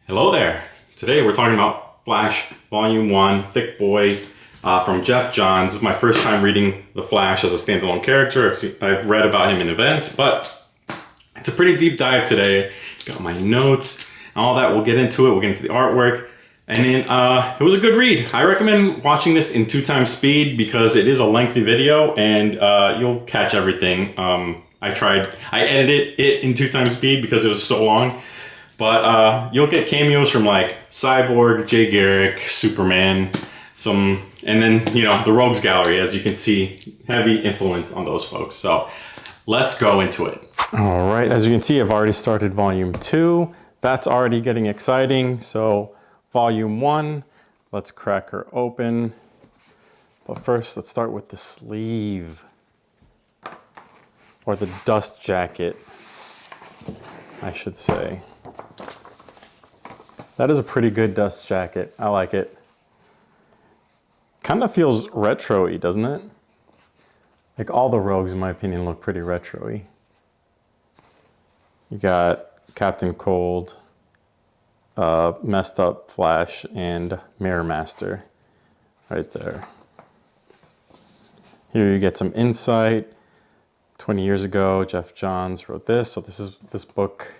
Hello there. Today we're talking about Flash Volume 1, Thick Boy, from Geoff Johns. This is my first time reading The Flash as a standalone character. I've read about him in events, but it's a pretty deep dive today. Got my notes and all that. We'll get into it. We'll get into the artwork. And then it was a good read. I recommend watching this in 2x speed because it is a lengthy video and you'll catch everything. I edited it in 2x speed because it was so long. But you'll get cameos from like Cyborg, Jay Garrick, Superman, and then, you know, the Rogues Gallery, as you can see, heavy influence on those folks. So let's go into it. All right, as you can see, I've already started Volume 2. That's already getting exciting. So Volume 1, let's crack her open. But first, let's start with the sleeve, or the dust jacket, I should say. That is a pretty good dust jacket. I like it. Kind of feels retro-y, doesn't it? Like all the Rogues, in my opinion, look pretty retro-y. You got Captain Cold, messed up Flash, and Mirror Master right there. Here you get some insight. 20 years ago, Geoff Johns wrote this. So this book.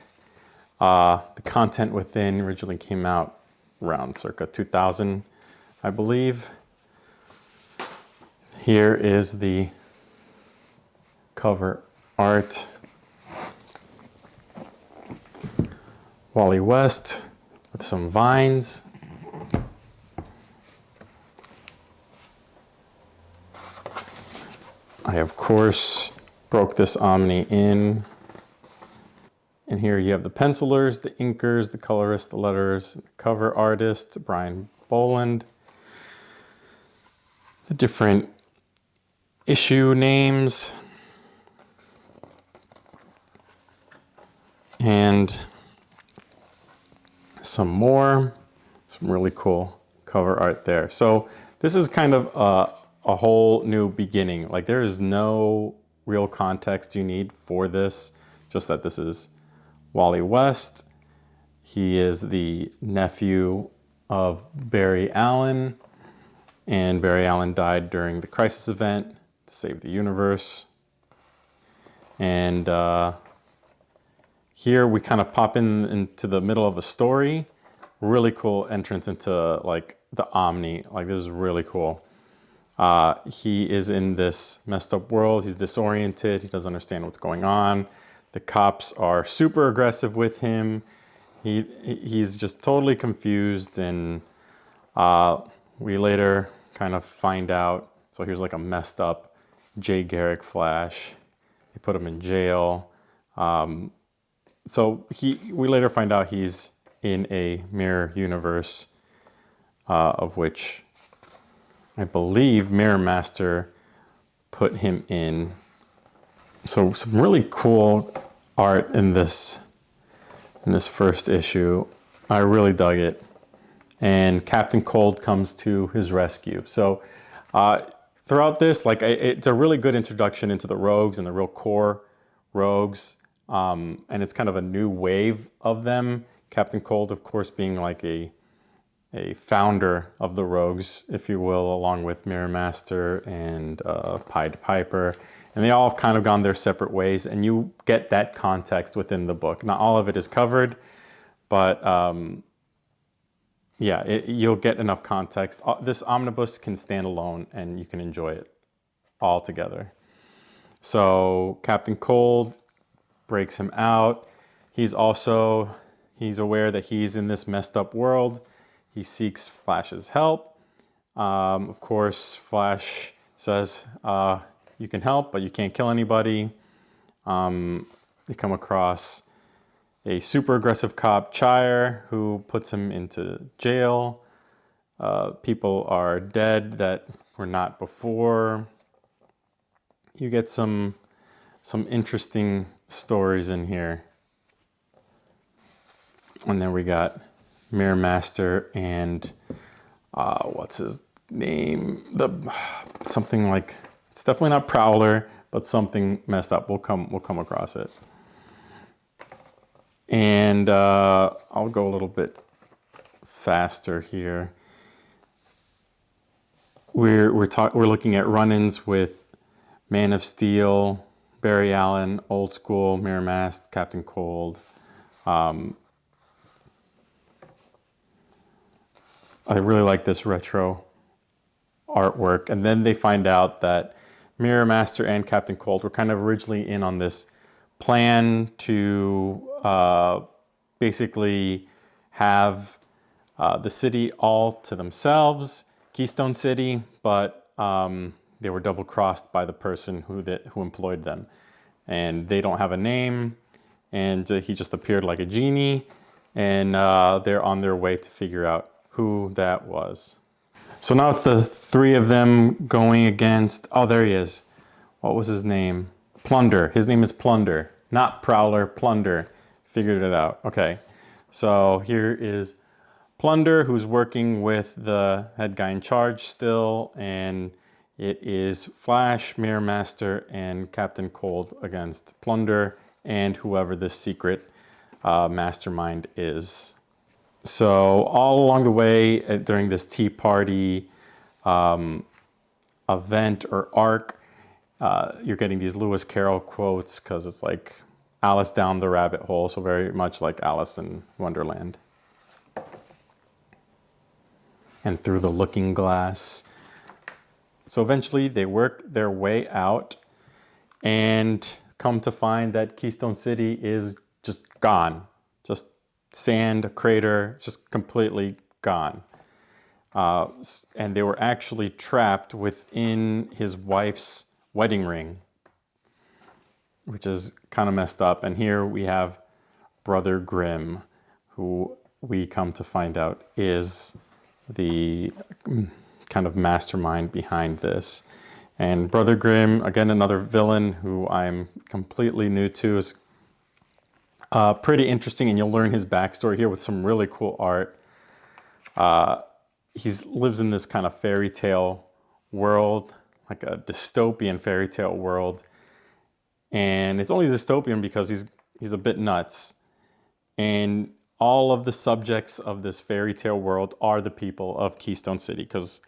The content within originally came out around circa 2000, I believe. Here is the cover art. Wally West with some vines. I, of course, broke this Omni in. And here you have the pencilers, the inkers, the colorists, the letterers, the cover artist, Brian Boland, the different issue names, and some really cool cover art there. So this is kind of a whole new beginning. Like, there is no real context you need for this, just that this is Wally West. He is the nephew of Barry Allen, and Barry Allen died during the Crisis event to save the universe. And here we kind of pop into the middle of a story. Really cool entrance into like the Omni. Like, this is really cool. He is in this messed up world. He's disoriented. He doesn't understand what's going on. The cops are super aggressive with him. He's just totally confused, and we later kind of find out. So here's like a messed up Jay Garrick Flash. They put him in jail. So we later find out he's in a mirror universe, of which I believe Mirror Master put him in. So some really cool art in this first issue. I really dug it. And Captain Cold comes to his rescue. So throughout this, like, it's a really good introduction into the Rogues and the real core Rogues. And it's kind of a new wave of them. Captain Cold, of course, being like a founder of the Rogues, if you will, along with Mirror Master and Pied Piper. And they all have kind of gone their separate ways, and you get that context within the book. Not all of it is covered, but yeah, you'll get enough context. This omnibus can stand alone, and you can enjoy it all together. So Captain Cold breaks him out. He's aware that he's in this messed up world. He seeks Flash's help. Of course, Flash says, you can help, but you can't kill anybody. They come across a super aggressive cop, Chire, who puts him into jail. People are dead that were not before. You get some interesting stories in here. And then we got Mirror Master and what's his name? Something like, it's definitely not Prowler, but something messed up. We'll come across it. And I'll go a little bit faster here. We're looking at run-ins with Man of Steel, Barry Allen, Old School, Mirror Mask, Captain Cold. I really like this retro artwork. And then they find out that Mirror Master and Captain Cold were kind of originally in on this plan to basically have the city all to themselves, Keystone City, but they were double-crossed by the person who employed them. And they don't have a name, and he just appeared like a genie, and they're on their way to figure out who that was. So now it's the three of them going against, oh, there he is. What was his name? Plunder. His name is Plunder, not Prowler, Plunder. Figured it out. Okay. So here is Plunder, who's working with the head guy in charge still, and it is Flash, Mirror Master, and Captain Cold against Plunder and whoever this secret mastermind is. So all along the way during this Tea Party event or arc, you're getting these Lewis Carroll quotes because it's like Alice down the rabbit hole, so very much like Alice in Wonderland. And through the looking glass. So eventually they work their way out and come to find that Keystone City is just gone. Just sand, a crater, just completely gone. And they were actually trapped within his wife's wedding ring, which is kind of messed up. And here we have Brother Grimm, who we come to find out is the kind of mastermind behind this. And Brother Grimm, again, another villain who I'm completely new to, is pretty interesting, and you'll learn his backstory here with some really cool art. He lives in this kind of fairy tale world, like a dystopian fairy tale world. And it's only dystopian because he's a bit nuts. And all of the subjects of this fairy tale world are the people of Keystone City because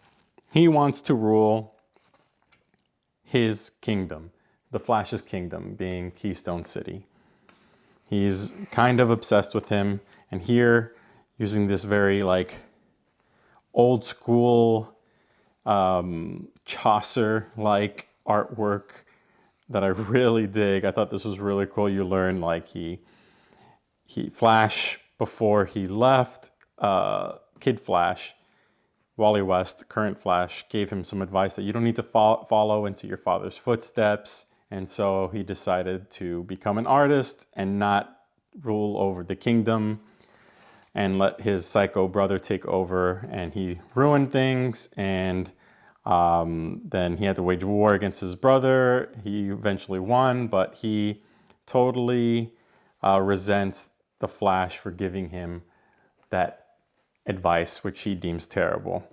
he wants to rule his kingdom, the Flash's kingdom, being Keystone City. He's kind of obsessed with him. And here, using this very like old school Chaucer-like artwork that I really dig. I thought this was really cool. You learn like he Flash, before he left, Kid Flash, Wally West, current Flash, gave him some advice that you don't need to follow into your father's footsteps. And so he decided to become an artist and not rule over the kingdom and let his psycho brother take over. And he ruined things, and then he had to wage war against his brother. He eventually won, but he totally resents the Flash for giving him that advice, which he deems terrible.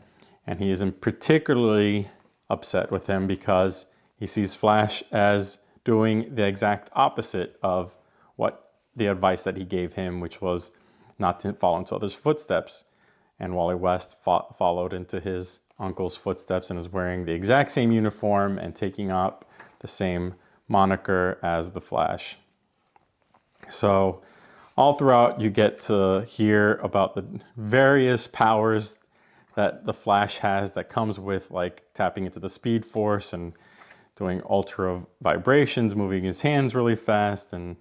And he isn't particularly upset with him because he sees Flash as doing the exact opposite of what the advice that he gave him, which was not to follow into others' footsteps. And Wally West followed into his uncle's footsteps and is wearing the exact same uniform and taking up the same moniker as the Flash. So all throughout, you get to hear about the various powers that the Flash has that comes with like tapping into the Speed Force and doing ultra vibrations, moving his hands really fast, and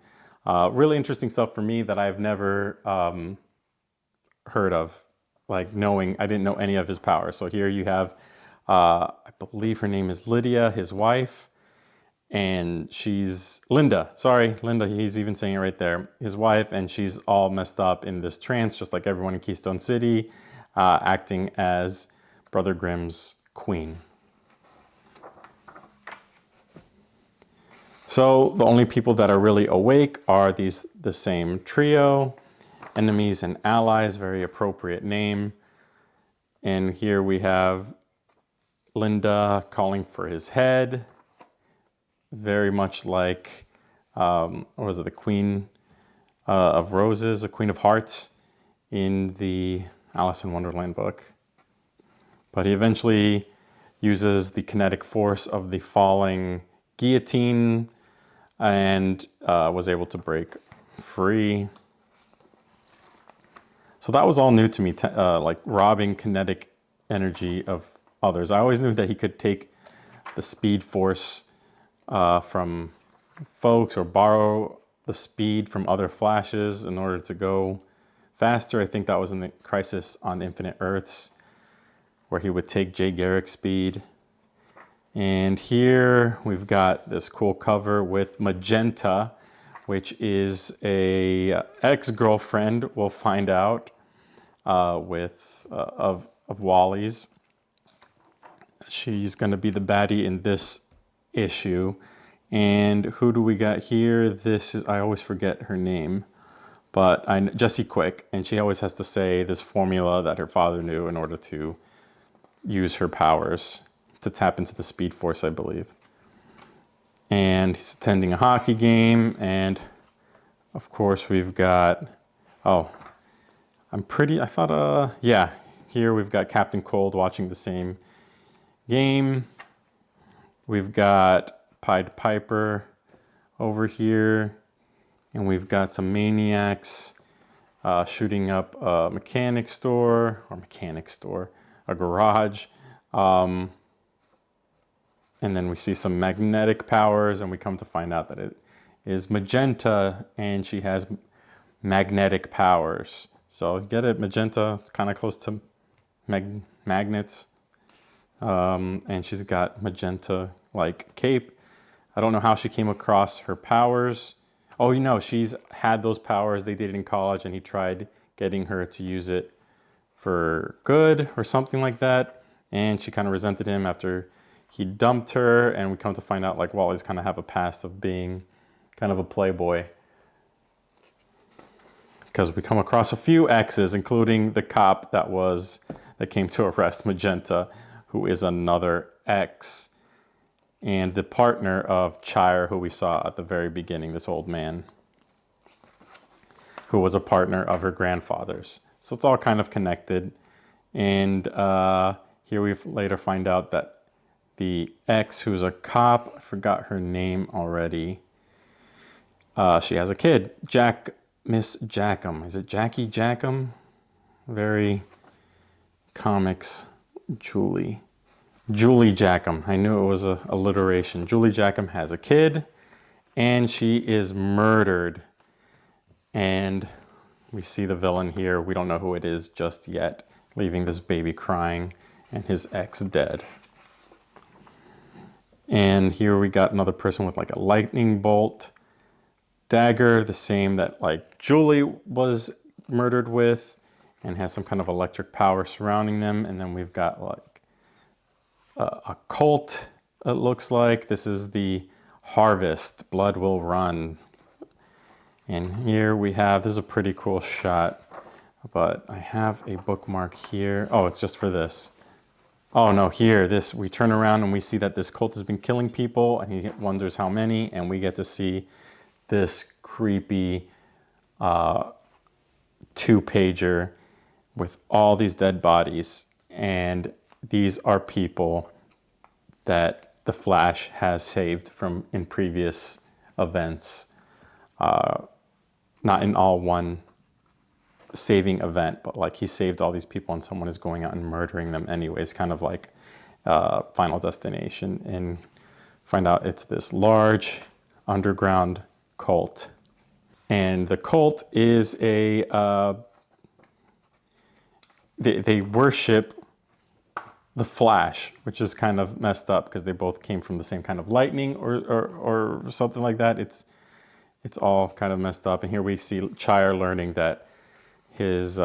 really interesting stuff for me that I've never heard of. Like I didn't know any of his powers. So here you have, I believe her name is Lydia, his wife, and she's Linda, he's even saying it right there, his wife, and she's all messed up in this trance, just like everyone in Keystone City, acting as Brother Grimm's queen. So the only people that are really awake are the same trio, enemies and allies, very appropriate name. And here we have Linda calling for his head, very much like, what was it, the Queen of Roses, the Queen of Hearts in the, Alice in Wonderland book. But he eventually uses the kinetic force of the falling guillotine and was able to break free. So that was all new to me, like robbing kinetic energy of others. I always knew that he could take the speed force from folks or borrow the speed from other Flashes in order to go faster. I think that was in the Crisis on Infinite Earths, where he would take Jay Garrick's speed. And here we've got this cool cover with Magenta, which is a ex-girlfriend, we'll find out, of Wally's. She's going to be the baddie in this issue. And who do we got here? This is, I always forget her name, but Jessie Quick, and she always has to say this formula that her father knew in order to use her powers to tap into the Speed Force, I believe. And he's attending a hockey game, and of course we've got, here we've got Captain Cold watching the same game. We've got Pied Piper over here, and we've got some maniacs shooting up a a garage. And then we see some magnetic powers, and we come to find out that it is Magenta, and she has magnetic powers. So get it, Magenta, it's kind of close to magnets. And she's got magenta-like cape. I don't know how she came across her powers. Oh, you know, she's had those powers. They did it in college, and he tried getting her to use it for good or something like that. And she kind of resented him after he dumped her, and we come to find out like Wally's kind of have a past of being kind of a playboy. Because we come across a few exes, including the cop that came to arrest Magenta, who is another ex, and the partner of Chire, who we saw at the very beginning, this old man, who was a partner of her grandfather's. So it's all kind of connected. And here we later find out that the ex, who's a cop, I forgot her name already, she has a kid, Miss Jackham. Is it Jackie Jackham? Very comics, Julie Jackham. I knew it was a alliteration. Julie Jackham has a kid, and she is murdered. And we see the villain here. We don't know who it is just yet, leaving this baby crying and his ex dead. And here we got another person with like a lightning bolt dagger, the same that like Julie was murdered with, and has some kind of electric power surrounding them. And then we've got like a cult, it looks like. This is the Harvest, Blood Will Run. And here we have, this is a pretty cool shot, but I have a bookmark here. Oh, it's just for this. Oh no, here, we turn around and we see that this cult has been killing people, and he wonders how many, and we get to see this creepy two-pager with all these dead bodies, and these are people that the Flash has saved from in previous events. Not in all one saving event, but like he saved all these people and someone is going out and murdering them anyways, kind of like Final Destination, and find out it's this large underground cult. And the cult is they worship the Flash, which is kind of messed up because they both came from the same kind of lightning or something like that. It's all kind of messed up. And here we see Chire learning that his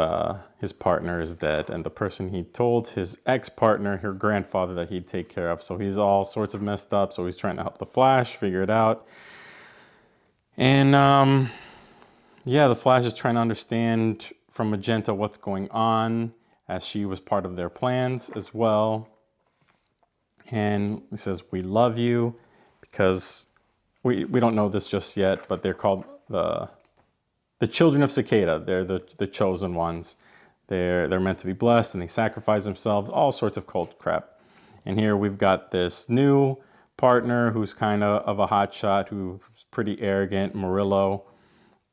partner is dead, and the person he told his ex-partner, her grandfather, that he'd take care of. So he's all sorts of messed up. So he's trying to help the Flash figure it out. And the Flash is trying to understand from Magenta what's going on, as she was part of their plans as well. And he says, "We love you," because we don't know this just yet, but they're called the children of Cicada. They're the chosen ones They're meant to be blessed, and they sacrifice themselves, all sorts of cult crap. And here we've got this new partner who's kind of a hotshot, who's pretty arrogant, Murillo.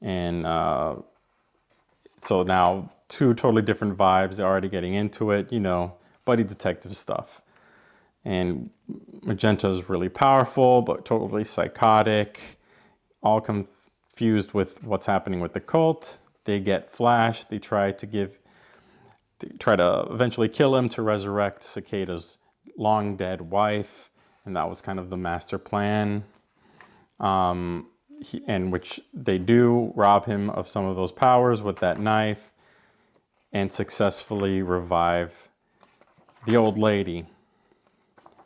And so now two totally different vibes. They're already getting into it, you know, buddy detective stuff. And Magenta is really powerful, but totally psychotic, all confused with what's happening with the cult. They get Flash. They try to eventually kill him to resurrect Cicada's long dead wife, and that was kind of the master plan. And which they do rob him of some of those powers with that knife, and successfully revive the old lady.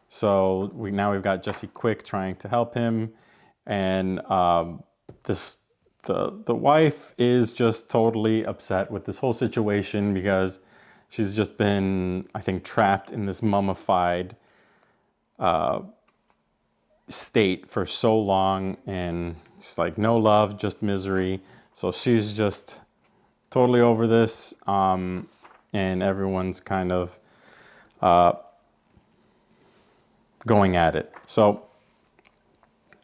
So we've got Jesse Quick trying to help him, and the wife is just totally upset with this whole situation because she's just been, I think, trapped in this mummified state for so long, and she's like, no love, just misery. So she's just totally over this, and everyone's kind of going at it. So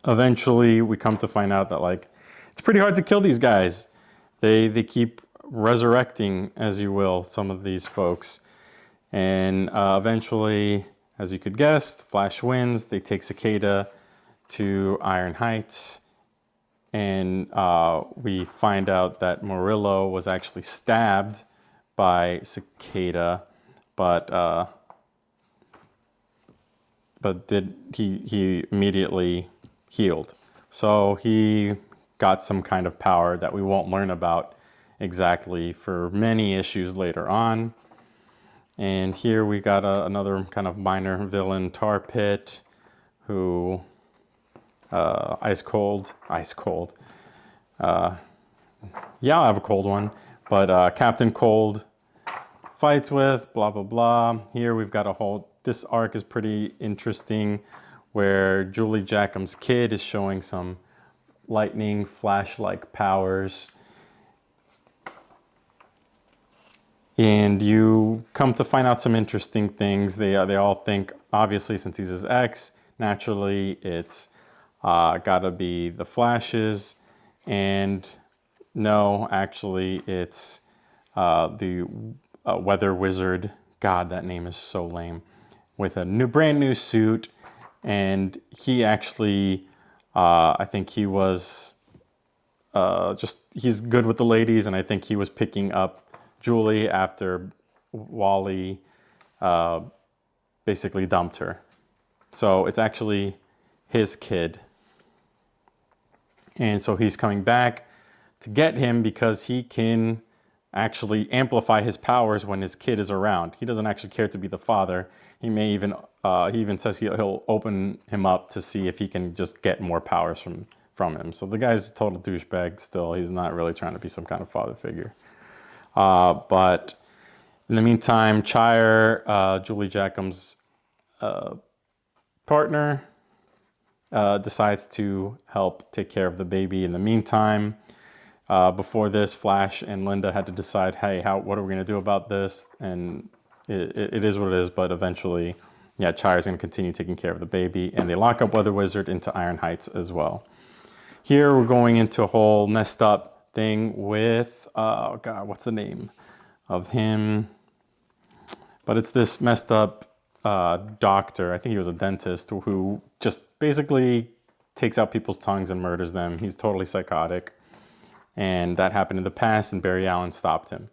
eventually we come to find out that, like, it's pretty hard to kill these guys. They keep resurrecting, as you will, some of these folks. And eventually, as you could guess, Flash wins. They take Cicada to Iron Heights. And we find out that Murillo was actually stabbed by Cicada, but he immediately healed. So he got some kind of power that we won't learn about exactly for many issues later on. And here we got another kind of minor villain, Tar Pit, who ice cold. Yeah, I have a cold one, but Captain Cold fights with, blah, blah, blah. Here we've got this arc is pretty interesting, where Julie Jackham's kid is showing some lightning flash-like powers. And you come to find out some interesting things. They all think, obviously, since he's his ex, naturally it's gotta be the Flashes. And no, actually it's the Weather Wizard. God, that name is so lame. With a brand new suit. And he actually, I think he was he's good with the ladies, and I think he was picking up Julie after Wally basically dumped her. So it's actually his kid. And so he's coming back to get him because he can actually amplify his powers when his kid is around. He doesn't actually care to be the father. He may even, he even says he'll open him up to see if he can just get more powers from him. So the guy's a total douchebag still. He's not really trying to be some kind of father figure. But in the meantime, Chire, Julie Jackham's partner, decides to help take care of the baby in the meantime. Before this, Flash and Linda had to decide, hey, what are we going to do about this? And it is what it is, but eventually, yeah, Chire's going to continue taking care of the baby, and they lock up Weather Wizard into Iron Heights as well. Here we're going into a whole messed up thing with, oh God, what's the name of him? But it's this messed up doctor, I think he was a dentist, who just basically takes out people's tongues and murders them. He's totally psychotic. And that happened in the past, and Barry Allen stopped him.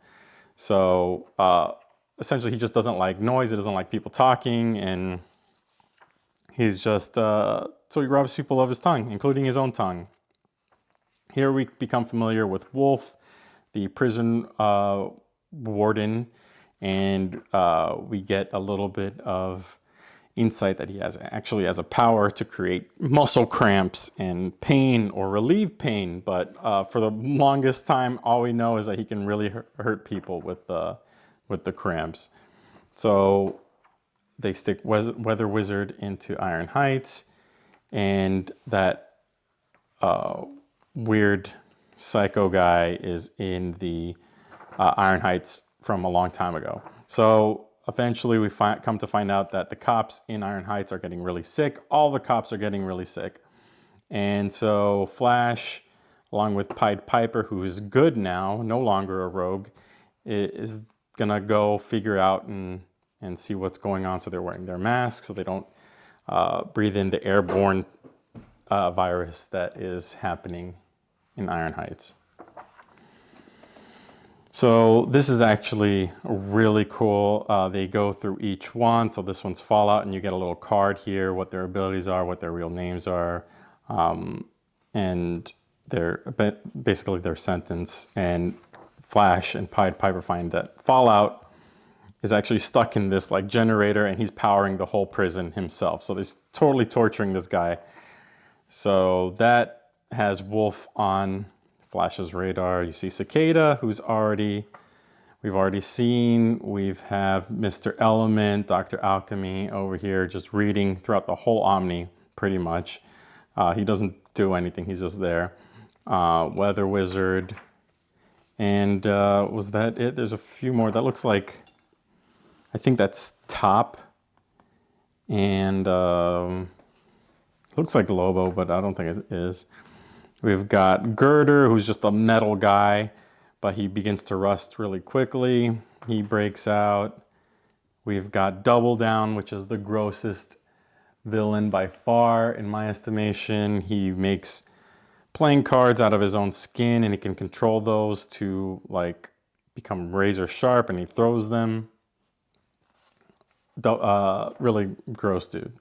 So essentially, he just doesn't like noise. He doesn't like people talking, and he's just, so he robs people of his tongue, including his own tongue. Here we become familiar with Wolf, the prison warden, and we get a little bit of insight that he actually has a power to create muscle cramps and pain or relieve pain. But for the longest time, all we know is that he can really hurt people with the cramps. So they stick Weather Wizard into Iron Heights, and that weird psycho guy is in the Iron Heights from a long time ago. So eventually we come to find out that the cops in Iron Heights are getting really sick. All the cops are getting really sick. And so Flash, along with Pied Piper, who is good now, no longer a rogue, is gonna go figure out and see what's going on. So they're wearing their masks so they don't breathe in the airborne virus that is happening in Iron Heights. So this is actually really cool. They go through each one. So this one's Fallout, and you get a little card here, what their abilities are, what their real names are, and basically their sentence. And Flash and Pied Piper find that Fallout is actually stuck in this like generator, and he's powering the whole prison himself. So they're totally torturing this guy. So that has Wolf on Flash's radar. You see Cicada, who's we've already seen. We have Mr. Element, Dr. Alchemy over here, just reading throughout the whole Omni, pretty much. He doesn't do anything, he's just there. Weather Wizard. And was that it? There's a few more. That looks like, I think that's Top. And looks like Lobo, but I don't think it is. We've got Girder, who's just a metal guy, but he begins to rust really quickly. He breaks out. We've got Double Down, which is the grossest villain by far, in my estimation. He makes playing cards out of his own skin, and he can control those to like become razor sharp, and he throws them. Really gross dude.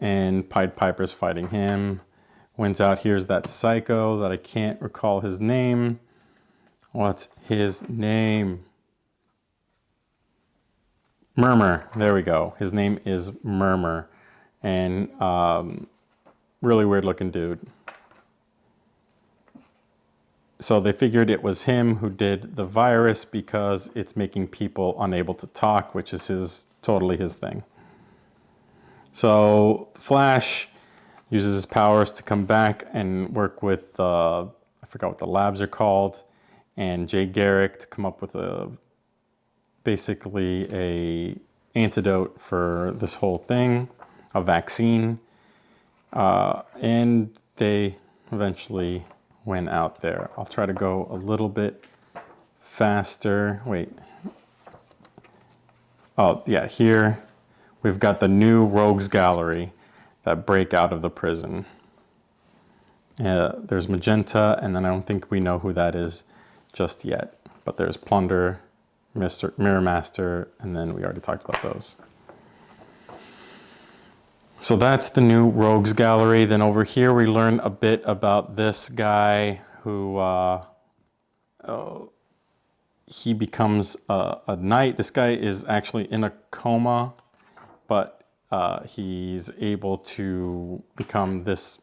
And Pied Piper's fighting him. Wins out. Here's that psycho that I can't recall his name. What's his name? Murmur. There we go. His name is Murmur. And really weird looking dude. So they figured it was him who did the virus because it's making people unable to talk, which is totally his thing. So Flash uses his powers to come back and work with, I forgot what the labs are called, and Jay Garrick to come up with basically a antidote for this whole thing, a vaccine. And they eventually went out there. I'll try to go a little bit faster. Wait. Oh, yeah, here we've got the new Rogues Gallery that break out of the prison. There's Magenta, and then I don't think we know who that is just yet. But there's Plunder, Mirror Master, and then we already talked about those. So that's the new Rogues Gallery. Then over here we learn a bit about this guy who he becomes a knight. This guy is actually in a coma, but he's able to become this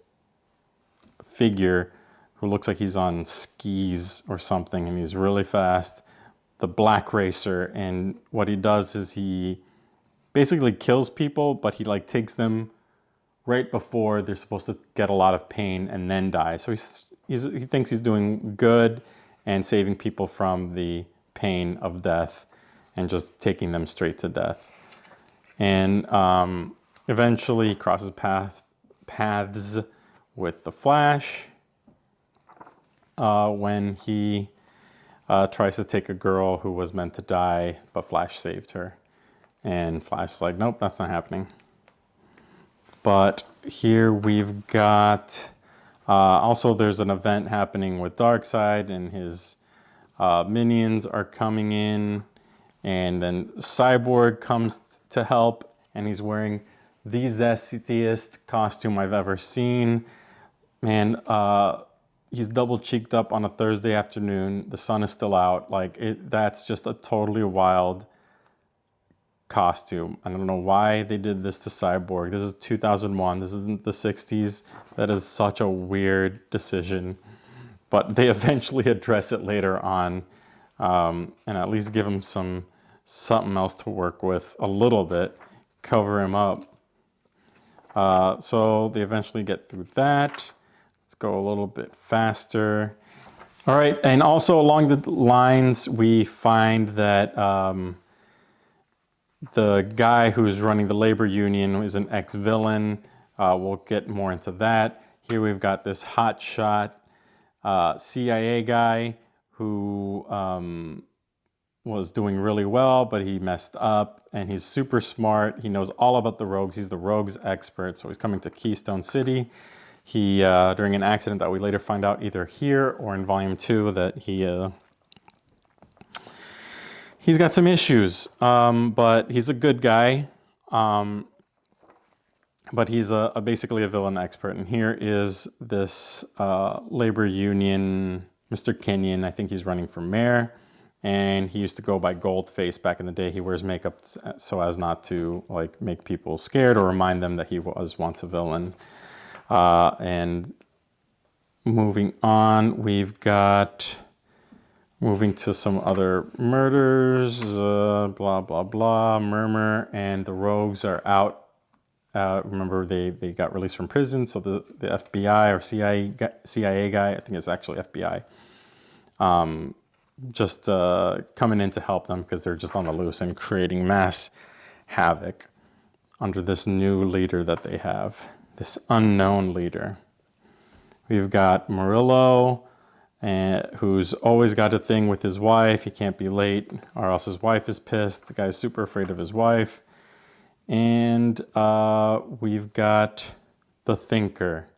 figure who looks like he's on skis or something, and he's really fast. The Black Racer, and what he does is he basically kills people, but he like takes them right before they're supposed to get a lot of pain and then die. So he thinks he's doing good and saving people from the pain of death and just taking them straight to death. And eventually he crosses paths with the Flash when he tries to take a girl who was meant to die, but Flash saved her. And Flash's like, nope, that's not happening. But here we've got, also there's an event happening with Darkseid, and his minions are coming in. And then Cyborg comes to help, and he's wearing the zestiest costume I've ever seen. Man, he's double cheeked up on a Thursday afternoon. The sun is still out. That's just a totally wild costume. I don't know why they did this to Cyborg. This is 2001. This isn't the 60s. That is such a weird decision. But they eventually address it later on, and at least give him something else to work with a little bit, cover him up. So they eventually get through that. Let's go a little bit faster. All right, and also along the lines, we find that the guy who's running the labor union is an ex-villain. We'll get more into that. Here we've got this hotshot CIA guy who was doing really well, but he messed up, and he's super smart. He knows all about the rogues. He's the rogues expert, so he's coming to Keystone City. He, during an accident that we later find out either here or in Volume 2, that he's got some issues, but he's a good guy. But he's basically a villain expert. And here is this labor union, Mr. Kenyon. I think he's running for mayor. And he used to go by Goldface back in the day. He wears makeup so as not to like make people scared or remind them that he was once a villain. And moving on, we've got moving to some other murders, blah, blah, blah, murmur, and the rogues are out. Remember, they got released from prison, so the FBI or CIA guy, I think it's actually FBI, just coming in to help them because they're just on the loose and creating mass havoc under this new leader that they have. This unknown leader. We've got Murillo, who's always got a thing with his wife. He can't be late or else his wife is pissed. The guy's super afraid of his wife. And we've got the Thinker.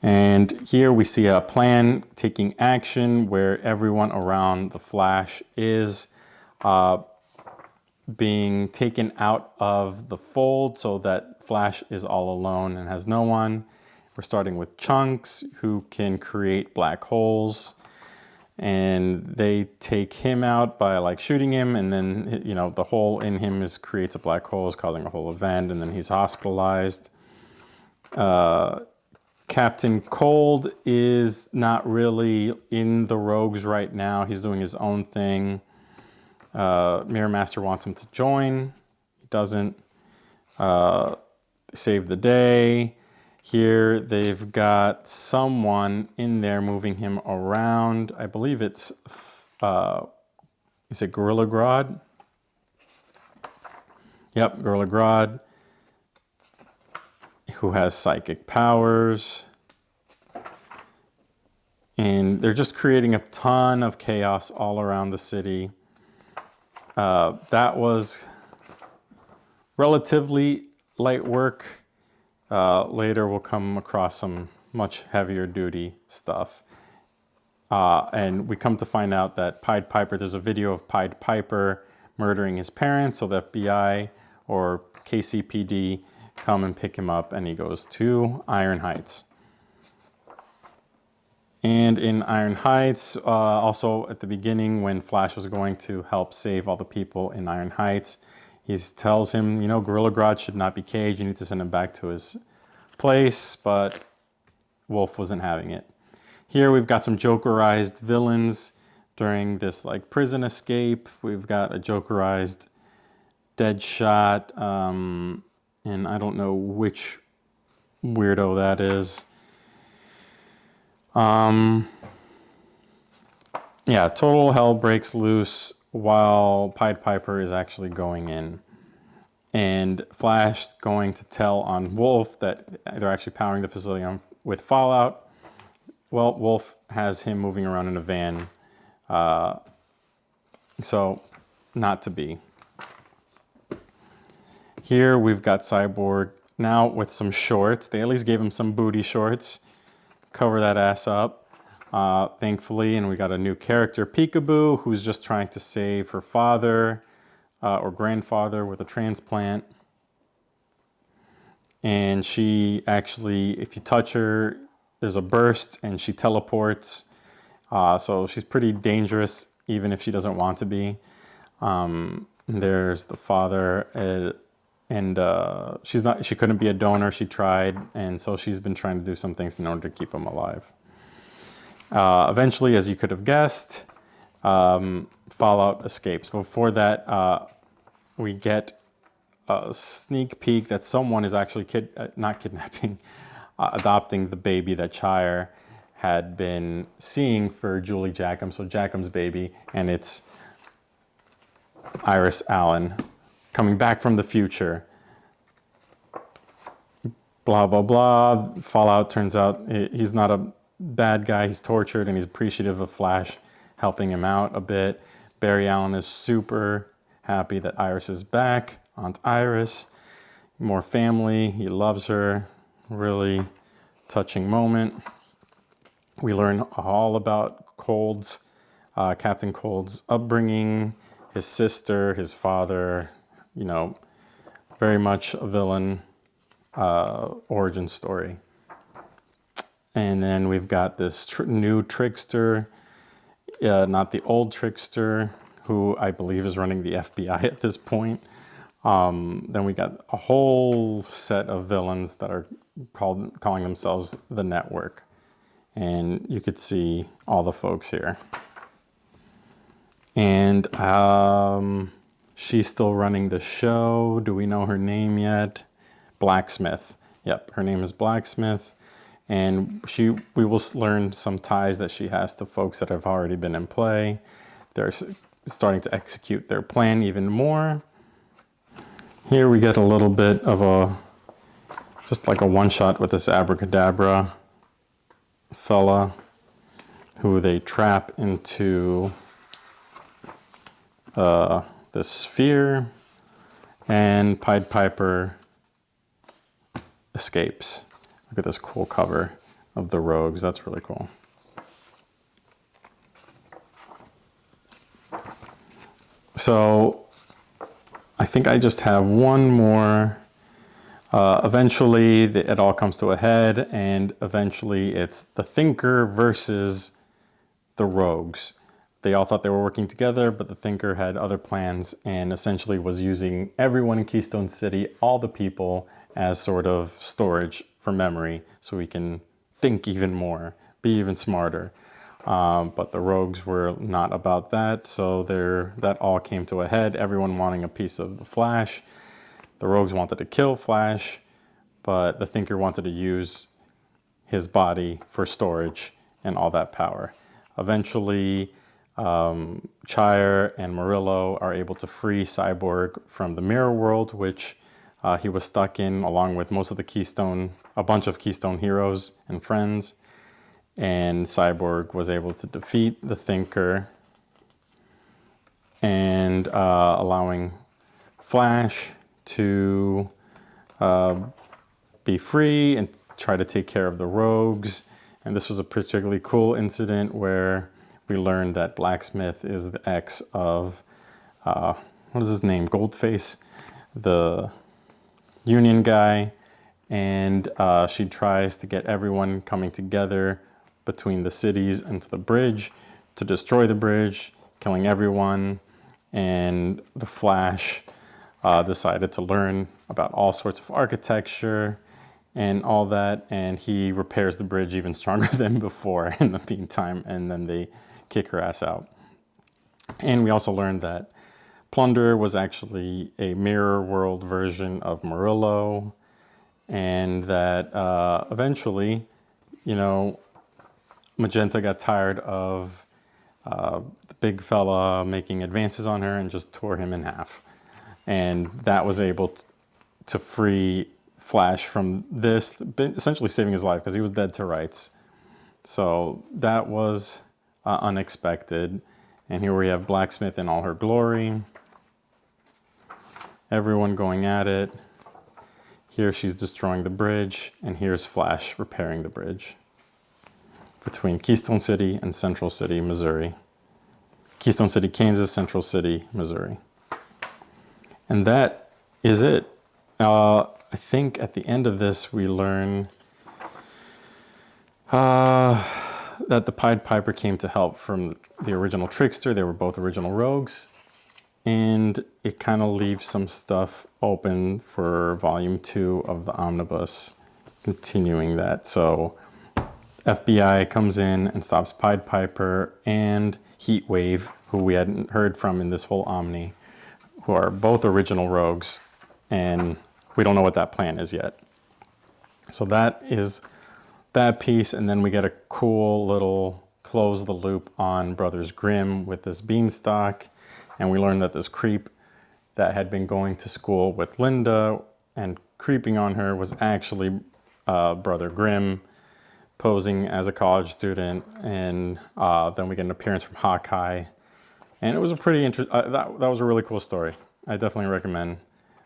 And here we see a plan taking action where everyone around the Flash is being taken out of the fold so that Flash is all alone and has no one. We're starting with Chunks, who can create black holes, and they take him out by like shooting him, and then the hole in him creates a black hole, is causing a whole event, and then he's hospitalized. Captain Cold is not really in the rogues right now. He's doing his own thing. Mirror Master wants him to join. He doesn't. Save the day. Here they've got someone in there moving him around. I believe it's, is it Gorilla Grodd? Yep, Gorilla Grodd, who has psychic powers. And they're just creating a ton of chaos all around the city. That was relatively light work. Later we'll come across some much heavier duty stuff. And we come to find out that Pied Piper, there's a video of Pied Piper murdering his parents, so the FBI or KCPD come and pick him up, and he goes to Iron Heights. And in Iron Heights, also at the beginning when Flash was going to help save all the people in Iron Heights, he tells him, Gorilla Grodd should not be caged. You need to send him back to his place, but Wolf wasn't having it. Here we've got some Jokerized villains during this prison escape. We've got a Jokerized Deadshot, and I don't know which weirdo that is. Yeah, total hell breaks loose while Pied Piper is actually going in. And Flash going to tell on Wolf that they're actually powering the facility with Fallout. Well, Wolf has him moving around in a van. So, not to be. Here we've got Cyborg now with some shorts. They at least gave him some booty shorts. Cover that ass up, thankfully. And we got a new character, Peekaboo, who's just trying to save her father or grandfather with a transplant. And she actually, if you touch her, there's a burst and she teleports. So she's pretty dangerous, even if she doesn't want to be. There's the father, and she couldn't be a donor. She tried, and so she's been trying to do some things in order to keep him alive. Eventually, as you could have guessed, Fallout escapes. Before that, we get a sneak peek that someone is actually not kidnapping, adopting the baby that Chire had been seeing for Julie Jackham, so Jackham's baby, and it's Iris Allen coming back from the future. Blah, blah, blah. Fallout turns out he's not a bad guy. He's tortured and he's appreciative of Flash helping him out a bit. Barry Allen is super happy that Iris is back. Aunt Iris, more family. He loves her. Really touching moment. We learn all about Cold's, Captain Cold's upbringing, his sister, his father, you know, very much a villain origin story. And then we've got this new trickster, not the old trickster, who I believe is running the FBI at this point. Then we got a whole set of villains that are calling themselves the Network. And you could see all the folks here. And she's still running the show. Do we know her name yet? Blacksmith. Yep, her name is Blacksmith. And we will learn some ties that she has to folks that have already been in play. They're starting to execute their plan even more. Here we get a little bit of just like a one-shot with this abracadabra fella who they trap into this sphere, and Pied Piper escapes. Look at this cool cover of the Rogues. That's really cool. So I think I just have one more. Eventually, it all comes to a head, and eventually it's the Thinker versus the Rogues. They all thought they were working together, but the Thinker had other plans and essentially was using everyone in Keystone City, all the people, as sort of storage for memory so we can think even more, be even smarter. But the Rogues were not about that, so that all came to a head, everyone wanting a piece of the Flash. The Rogues wanted to kill Flash, but the Thinker wanted to use his body for storage and all that power. Eventually, Chire and Murillo are able to free Cyborg from the mirror world, which he was stuck in, along with most of a bunch of Keystone heroes and friends. And Cyborg was able to defeat the Thinker and allowing Flash to be free and try to take care of the Rogues. And this was a particularly cool incident where we learned that Blacksmith is the ex of, what is his name? Goldface, the Union guy. And she tries to get everyone coming together between the cities and to the bridge to destroy the bridge, killing everyone. And the Flash decided to learn about all sorts of architecture and all that, and he repairs the bridge even stronger than before in the meantime, and then they kick her ass out. And we also learned that Plunder was actually a mirror world version of Murillo, and that eventually, you know, Magenta got tired of the big fella making advances on her and just tore him in half. And that was able to free Flash from this, essentially saving his life because he was dead to rights. So that was unexpected. And here we have Blacksmith in all her glory. Everyone going at it. Here she's destroying the bridge, and here's Flash repairing the bridge between Keystone City and Central City, Missouri. Keystone City, Kansas, Central City, Missouri. And that is it. I think at the end of this, we learn that the Pied Piper came to help from the original Trickster. They were both original Rogues. And it kind of leaves some stuff open for Volume 2 of the Omnibus, continuing that. So FBI comes in and stops Pied Piper and Heatwave, who we hadn't heard from in this whole Omni, who are both original Rogues, and we don't know what that plan is yet. So that is that piece, and then we get a cool little close the loop on Brothers Grimm with this beanstalk, and we learn that this creep that had been going to school with Linda and creeping on her was actually Brother Grimm posing as a college student, and then we get an appearance from Hawkeye, and it was a pretty interesting, that was a really cool story. I definitely recommend.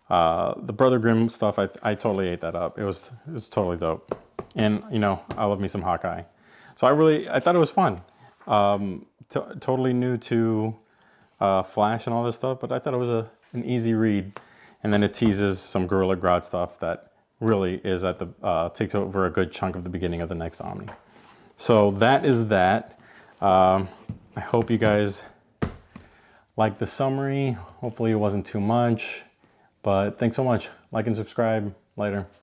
The Brother Grimm stuff, I totally ate that up. It was totally dope. And, you know, I love me some Hawkeye. So I thought it was fun. Totally new to Flash and all this stuff, but I thought it was an easy read. And then it teases some Gorilla Grodd stuff that really is at the, takes over a good chunk of the beginning of the next Omni. So that is that. I hope you guys liked the summary. Hopefully it wasn't too much. But thanks so much. Like and subscribe. Later.